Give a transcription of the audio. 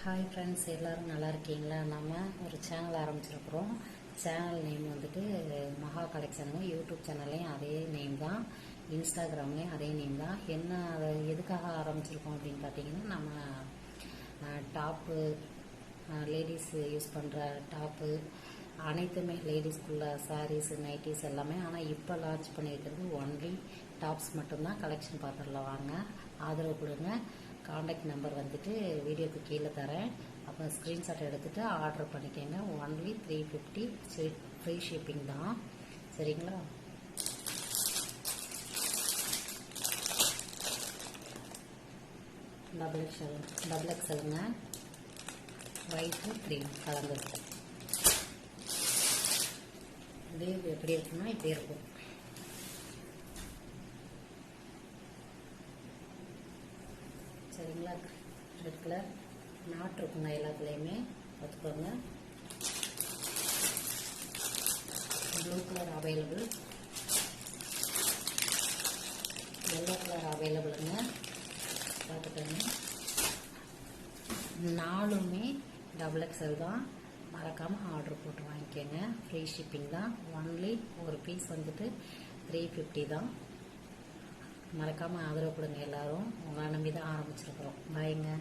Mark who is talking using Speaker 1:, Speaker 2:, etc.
Speaker 1: Hi friends, எல்லோரும் நல்லா இருக்கீங்களா? நம்ம ஒரு சேனல் ஆரம்பிச்சிருக்கிறோம். சேனல் நேம் வந்துட்டு மகா கலெக்ஷனுங்க. யூடியூப் சேனல்லையும் அதே நேம் தான், இன்ஸ்டாகிராம்லேயும் அதே நேம் தான். என்ன எதுக்காக ஆரம்பிச்சிருக்கோம் அப்படின்னு பார்த்தீங்கன்னா, நம்ம டாப்பு, லேடிஸ் யூஸ் பண்ணுற டாப்பு அனைத்துமே, லேடிஸ்குள்ள சாரீஸ், நைட்டிஸ் எல்லாமே. ஆனால் இப்போ லான்ச் பண்ணியிருக்கிறது ஒன்லி டாப்ஸ் மட்டும்தான். கலெக்ஷன் பார்த்துடலாம் வாங்க, ஆதரவு கொடுங்க. காண்டாக்ட் நம்பர் வந்துட்டு வீடியோக்கு கீழே தரேன். அப்போ ஸ்க்ரீன்ஷாட் எடுத்துகிட்டு ஆர்டர் பண்ணிக்கோங்க. ஒன்லி 350 ஃப்ரீ ஷிப்பிங் தான், சரிங்களா? டபுள் எக்ஸலுங்க, ஒயிட்டு க்ரீம் கலந்துருக்கு. லீவ் எப்படி இருக்குன்னா இப்படி இருக்கும். சரிங்களா? ரெட் கலர் நாட் இருக்குங்க எல்லாத்துலேயுமே, பார்த்துக்கோங்க. Blue colour available, yellow colour அவைலபிளுங்க, பார்த்துக்கோங்க. நாலுமே டபுள் எக்ஸல் தான். மறக்காமல் ஆர்டர் போட்டு வாங்கிக்கோங்க. ஃப்ரீ ஷிப்பிங் தான். ஒன்லி ஒரு பீஸ் வந்துட்டு 350 தான். மறக்காமல் ஆதரவு கொடுங்க. எல்லோரும் உங்களை நம்பி தான் ஆரம்பிச்சிருக்கிறோம். பாய்ங்க.